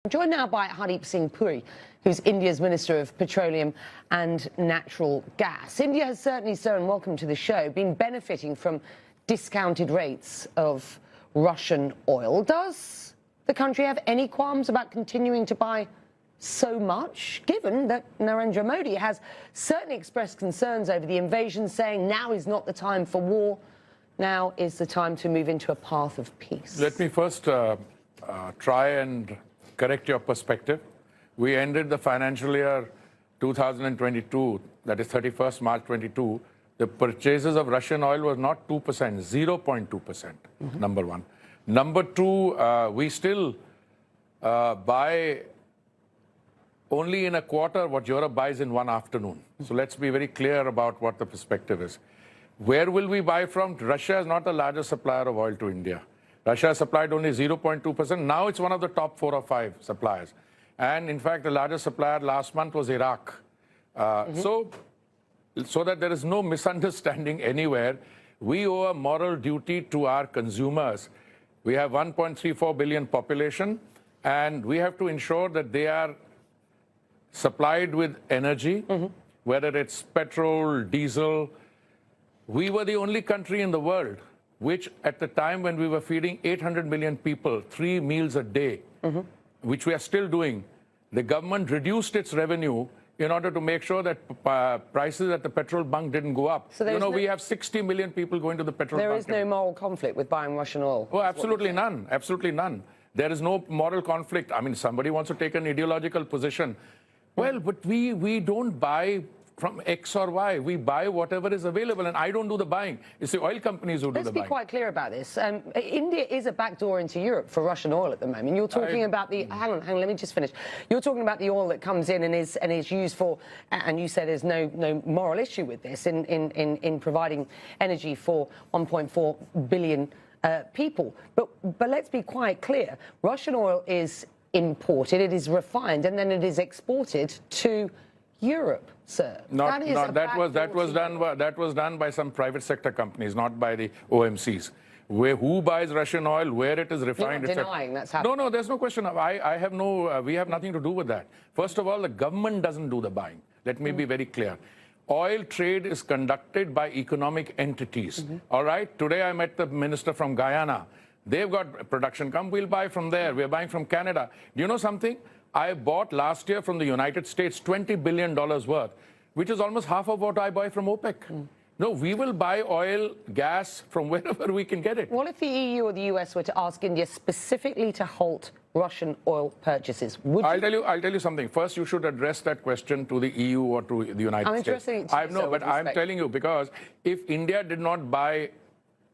Joined now by Hardeep Singh Puri, who's India's Minister of Petroleum and Natural Gas. India has certainly, sir, and welcome to the show, been benefiting from discounted rates of Russian oil. Does the country have any qualms about continuing to buy so much, given that Narendra Modi has certainly expressed concerns over the invasion, saying now is not the time for war, now is the time to move into a path of peace? Let me first try and correct your perspective. We ended the financial year 2022, that is 31st March 22. The purchases of Russian oil was not 2%, 0.2%, number one. Number two, we still buy only in a quarter what Europe buys in one afternoon. So let's be very clear about what the perspective is. Where will we buy from? Russia is not the largest supplier of oil to India. Russia supplied only 0.2%. Now it's one of the top 4 or 5 suppliers. And in fact, the largest supplier last month was Iraq. So that there is no misunderstanding anywhere, we owe a moral duty to our consumers. We have 1.34 billion population, and we have to ensure that they are supplied with energy, whether it's petrol, diesel. We were the only country in the world which, at the time when we were feeding 800 million people 3 meals a day, which we are still doing, the government reduced its revenue in order to make sure that prices at the petrol bunk didn't go up. So we have 60 million people going to the petrol bunk. There is no moral conflict with buying Russian oil? Oh, absolutely none. Absolutely none. There is no moral conflict. I mean, somebody wants to take an ideological position. Well, but we don't buy from X or Y. We buy whatever is available, and I don't do the buying. It's the oil companies who do the buying. Let's be quite clear about this. India is a backdoor into Europe for Russian oil at the moment. You're talking about the... Hang on, let me just finish. You're talking about the oil that comes in and is used for... And you say there's no moral issue with this in providing energy for 1.4 billion people. But let's be quite clear. Russian oil is imported, it is refined, and then it is exported to Europe, sir. That was done by some private sector companies, not by the OMCs. Who buys Russian oil, where it is refined? You're not denying that's happening. No, there's no question. We have nothing to do with that. First of all, the government doesn't do the buying. Let me be very clear. Oil trade is conducted by economic entities. All right. Today I met the minister from Guyana. They've got a production come. We'll buy from there. We're buying from Canada. Do you know something? I bought last year from the United States $20 billion worth, which is almost half of what I buy from OPEC. No, we will buy oil, gas from wherever we can get it. What if the EU or the US were to ask India specifically to halt Russian oil purchases? I'll tell you something. First, you should address that question to the EU or to the United States. I'm telling you, because if India did not buy,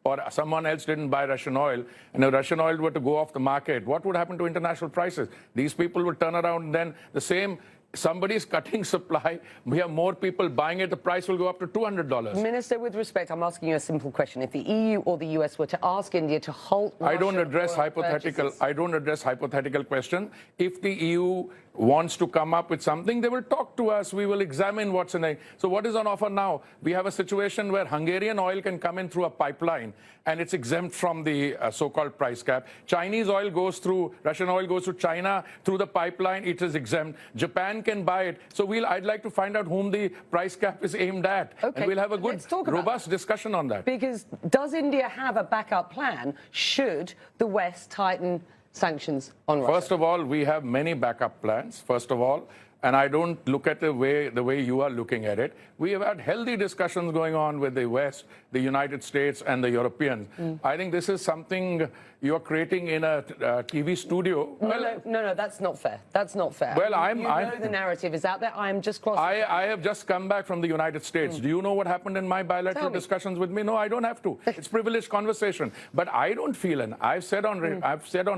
or someone else didn't buy Russian oil, and if Russian oil were to go off the market, what would happen to international prices? These people would turn around, and then the same, somebody's cutting supply, we have more people buying it, the price will go up to $200. Minister, with respect, I'm asking you a simple question. If the EU or the US were to ask India to halt Russian I don't address hypothetical question. If the EU wants to come up with something, they will talk to us. We will examine what's in it. So what is on offer now? We have a situation where Hungarian oil can come in through a pipeline, and it's exempt from the so-called price cap. Chinese oil goes through, Russian oil goes to China through the pipeline, it is exempt. Japan can buy it. So I'd like to find out whom the price cap is aimed at. Okay. And we'll have a good, robust discussion on that. Because does India have a backup plan should the West tighten sanctions on Russia? First of all, we have many backup plans, first of all, and I don't look at the way you are looking at it. We have had healthy discussions going on with the West, the United States, and the Europeans. I think this is something you're creating in a TV studio. No, that's not fair. That's not fair. Well, you know the narrative is out there. I am just crossing. I have just come back from the United States. Do you know what happened in my bilateral discussions with me? No, I don't have to. It's privileged conversation. But I don't feel, and I've said on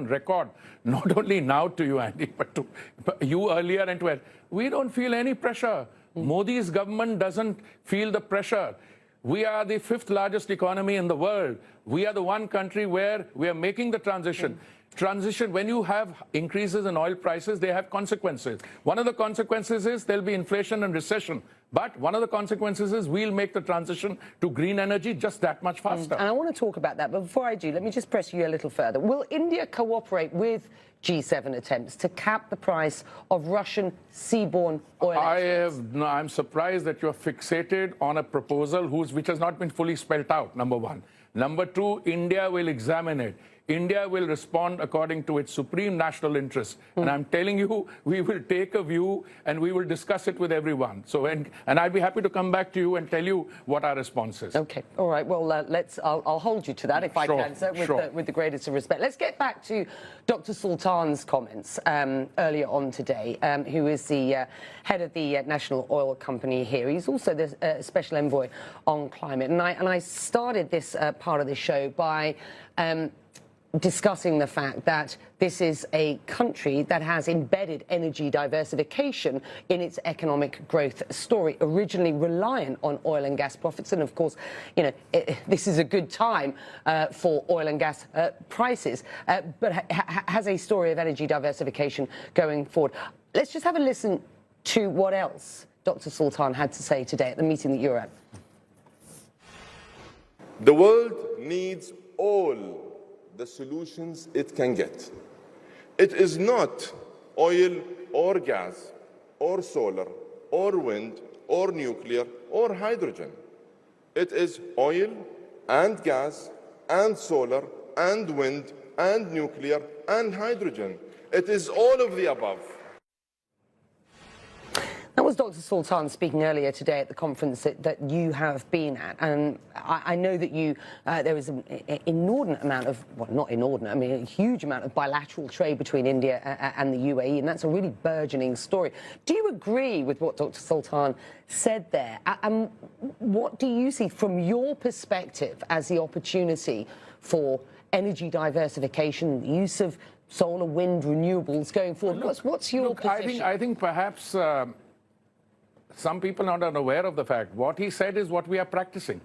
record, not only now to you, Andy, but to you earlier and to we don't feel any pressure. Modi's government doesn't feel the pressure. We are the 5th largest economy in the world. We are the one country where we are making the transition. transition, when you have increases in oil prices, they have consequences. One of the consequences is there'll be inflation and recession. But one of the consequences is we'll make the transition to green energy just that much faster. And I want to talk about that, but before I do, let me just press you a little further. Will India cooperate with G7 attempts to cap the price of Russian seaborne oil exports? I'm surprised that you're fixated on a proposal which has not been fully spelled out, number one. Number two, India will examine it. India will respond according to its supreme national interests. And I'm telling you, we will take a view and we will discuss it with everyone. So, and I'd be happy to come back to you and tell you what our response is. Okay. All right. Well, I'll hold you to that if I can, sir, with the greatest of respect. Let's get back to Dr. Sultan's comments earlier on today, who is the head of the National Oil Company here. He's also the Special Envoy on Climate. And I started this part of the show by discussing the fact that this is a country that has embedded energy diversification in its economic growth story, originally reliant on oil and gas profits. And of course, you know, this is a good time for oil and gas prices, but has a story of energy diversification going forward. Let's just have a listen to what else Dr. Sultan had to say today at the meeting that you're at. The world needs all the solutions it can get. It is not oil or gas or solar or wind or nuclear or hydrogen. It is oil and gas and solar and wind and nuclear and hydrogen. It is all of the above. That was Dr. Sultan speaking earlier today at the conference that you have been at. And I know that there was an inordinate amount of, well, not inordinate, I mean, a huge amount of bilateral trade between India and the UAE, and that's a really burgeoning story. Do you agree with what Dr. Sultan said there? And what do you see from your perspective as the opportunity for energy diversification, the use of solar, wind, renewables going forward? What's your position? I think perhaps some people are not aware of the fact. What he said is what we are practicing.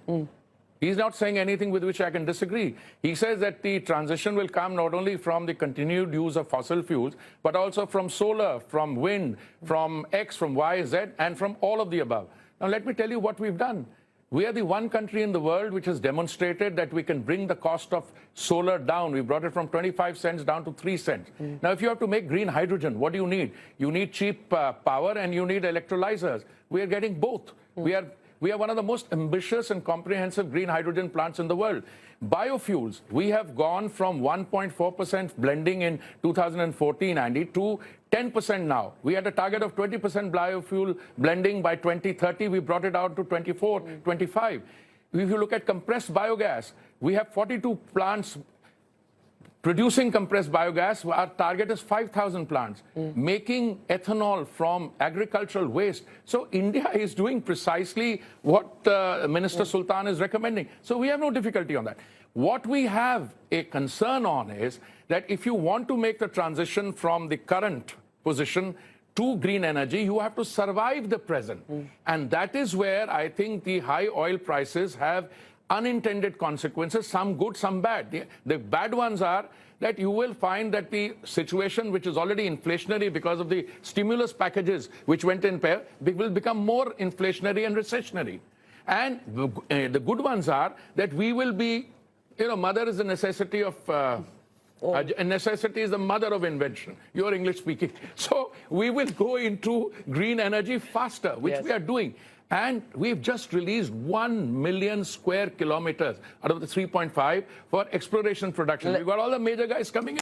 He's not saying anything with which I can disagree. He says that the transition will come not only from the continued use of fossil fuels, but also from solar, from wind, from X, from Y, Z, and from all of the above. Now, let me tell you what we've done. We are the one country in the world which has demonstrated that we can bring the cost of solar down. We brought it from 25 cents down to 3 cents. Now, if you have to make green hydrogen, what do you need? You need cheap power and you need electrolyzers. We are getting both. We are one of the most ambitious and comprehensive green hydrogen plants in the world. Biofuels, we have gone from 1.4% blending in 2014, Andy, to 10% now. We had a target of 20% biofuel blending by 2030. We brought it out to 24, 25. If you look at compressed biogas, we have 42 plants producing compressed biogas. Our target is 5,000 plants, making ethanol from agricultural waste. So India is doing precisely what Minister Sultan is recommending. So we have no difficulty on that. What we have a concern on is that if you want to make the transition from the current position to green energy, you have to survive the present. And that is where I think the high oil prices have unintended consequences, some good, some bad. The bad ones are that you will find that the situation, which is already inflationary because of the stimulus packages which went in pair, will become more inflationary and recessionary. And the good ones are that we will be, you know, mother is a necessity of necessity is the mother of invention. You're English speaking. So we will go into green energy faster, which we are doing. And we've just released 1 million square kilometers out of the 3.5 for exploration production. We've got all the major guys coming in.